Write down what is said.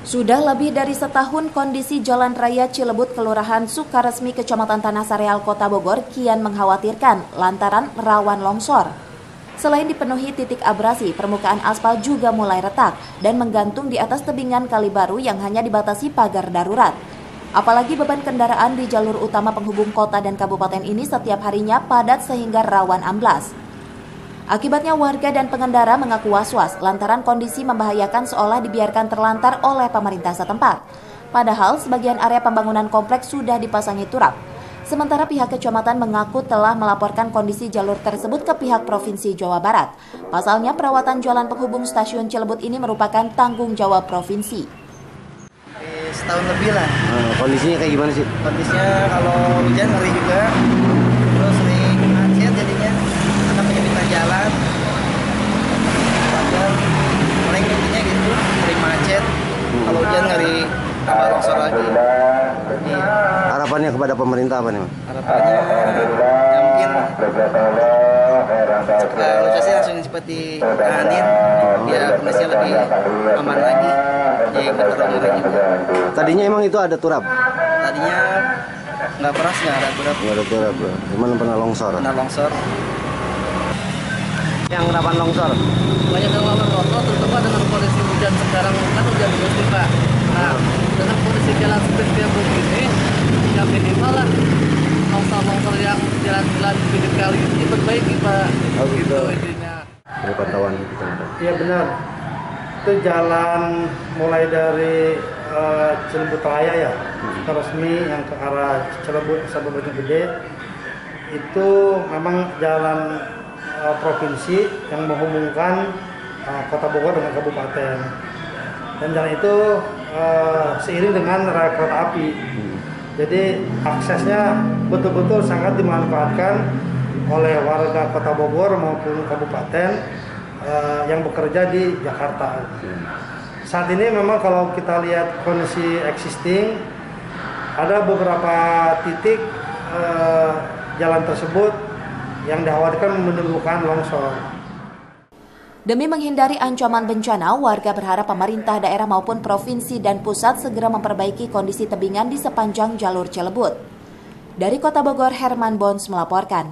Sudah lebih dari setahun kondisi Jalan Raya Cilebut Kelurahan Sukaresmi Kecamatan Tanah Sareal Kota Bogor kian mengkhawatirkan lantaran rawan longsor. Selain dipenuhi titik abrasi, permukaan aspal juga mulai retak dan menggantung di atas tebingan kali baru yang hanya dibatasi pagar darurat. Apalagi beban kendaraan di jalur utama penghubung kota dan kabupaten ini setiap harinya padat sehingga rawan amblas. Akibatnya warga dan pengendara mengaku was-was lantaran kondisi membahayakan seolah dibiarkan terlantar oleh pemerintah setempat. Padahal sebagian area pembangunan kompleks sudah dipasangi turap. Sementara pihak kecamatan mengaku telah melaporkan kondisi jalur tersebut ke pihak Provinsi Jawa Barat. Pasalnya perawatan jalan penghubung stasiun Cilebut ini merupakan tanggung jawab provinsi. Setahun lebih lah. Kondisinya kayak gimana sih? Kondisinya kalau hujan ngeri juga, terus sering macet jadinya, karena penyempitan jalan. Paling intinya gitu, sering macet. Kalau hujan ngeri tambah longsor lagi. Harapannya kepada pemerintah apa nih, Mas? Harapannya ya mungkin lokasi langsung cepat ditanganin biar kondisinya lebih aman lagi. Jadi nggak terlalu ngeri juga. Tadinya emang itu ada turap? Tadinya nggak pernah nggak ada turap. Nggak ada turap, bro. Cuman pernah longsor. Pernah longsor. Yang rawan longsor? Banyak yang rawan longsor, terutama dengan kondisi hujan sekarang kan hujan terus nih Pak. Nah, dengan kondisi jalan seperti yang begini, ya minimal lah longsor-longsor yang jalan-jalan pinggir kali ini diperbaiki Pak. Oh gitu. Intinya. Dari pantauan kita. Iya benar. Itu jalan mulai dari Cilebut Raya ya, resmi yang ke arah Cilebut sampai Bojonggede itu memang jalan provinsi yang menghubungkan Kota Bogor dengan kabupaten. Dan jalan itu seiring dengan rel kereta api. Jadi aksesnya betul-betul sangat dimanfaatkan oleh warga Kota Bogor maupun kabupaten yang bekerja di Jakarta. Saat ini memang kalau kita lihat kondisi existing, ada beberapa titik jalan tersebut yang dikhawatirkan menimbulkan longsor. Demi menghindari ancaman bencana, warga berharap pemerintah daerah maupun provinsi dan pusat segera memperbaiki kondisi tebingan di sepanjang jalur Cilebut. Dari Kota Bogor, Herman Bons melaporkan.